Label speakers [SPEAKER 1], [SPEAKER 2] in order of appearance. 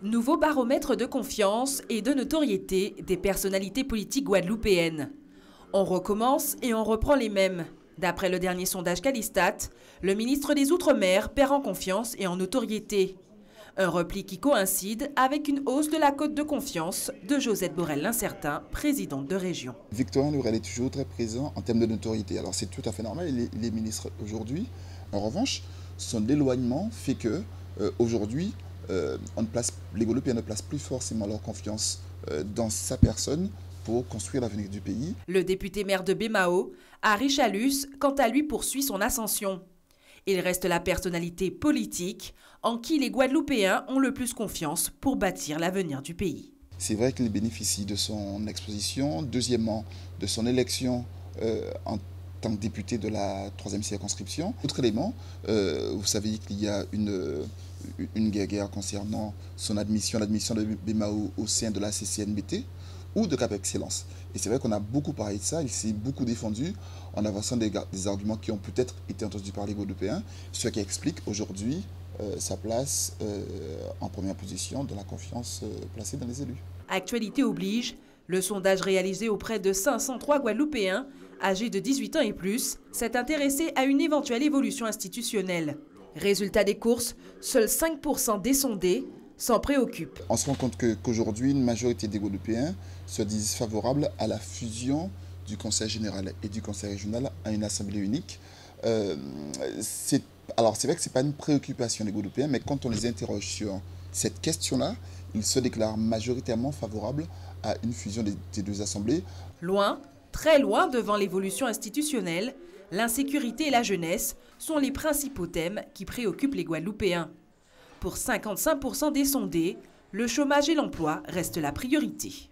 [SPEAKER 1] Nouveau baromètre de confiance et de notoriété des personnalités politiques guadeloupéennes. On recommence et on reprend les mêmes. D'après le dernier sondage Calistat, le ministre des Outre-mer perd en confiance et en notoriété. Un repli qui coïncide avec une hausse de la cote de confiance de Josette Borel-Lincertin, présidente de région.
[SPEAKER 2] Victorien Lurel est toujours très présent en termes de notoriété. Alors c'est tout à fait normal, il est ministre aujourd'hui. En revanche, son éloignement fait que aujourd'hui, les Guadeloupéens ne placent plus forcément leur confiance dans sa personne pour construire l'avenir du pays.
[SPEAKER 1] Le député maire de Bémao, Harry Chalus, quant à lui, poursuit son ascension. Il reste la personnalité politique en qui les Guadeloupéens ont le plus confiance pour bâtir l'avenir du pays.
[SPEAKER 2] C'est vrai qu'il bénéficie de son exposition, deuxièmement de son élection en tant que député de la 3e circonscription. Autre élément, vous savez qu'il y a une guerre concernant l'admission de Bémao au sein de la CCNBT ou de Cap Excellence. Et c'est vrai qu'on a beaucoup parlé de ça, il s'est beaucoup défendu en avançant des arguments qui ont peut-être été entendus par les Guadeloupéens, ce qui explique aujourd'hui sa place en première position dans la confiance placée dans les élus.
[SPEAKER 1] Actualité oblige, le sondage réalisé auprès de 503 Guadeloupéens âgés de 18 ans et plus s'est intéressé à une éventuelle évolution institutionnelle. Résultat des courses, seuls 5% des sondés s'en préoccupent.
[SPEAKER 2] On se rend compte qu'aujourd'hui, une majorité des Guadeloupéens se disent favorables à la fusion du Conseil général et du Conseil régional à une assemblée unique. Alors c'est vrai que ce n'est pas une préoccupation des Guadeloupéens, mais quand on les interroge sur cette question-là, ils se déclarent majoritairement favorables à une fusion des deux assemblées.
[SPEAKER 1] Loin, très loin devant l'évolution institutionnelle, l'insécurité et la jeunesse sont les principaux thèmes qui préoccupent les Guadeloupéens. Pour 55% des sondés, le chômage et l'emploi restent la priorité.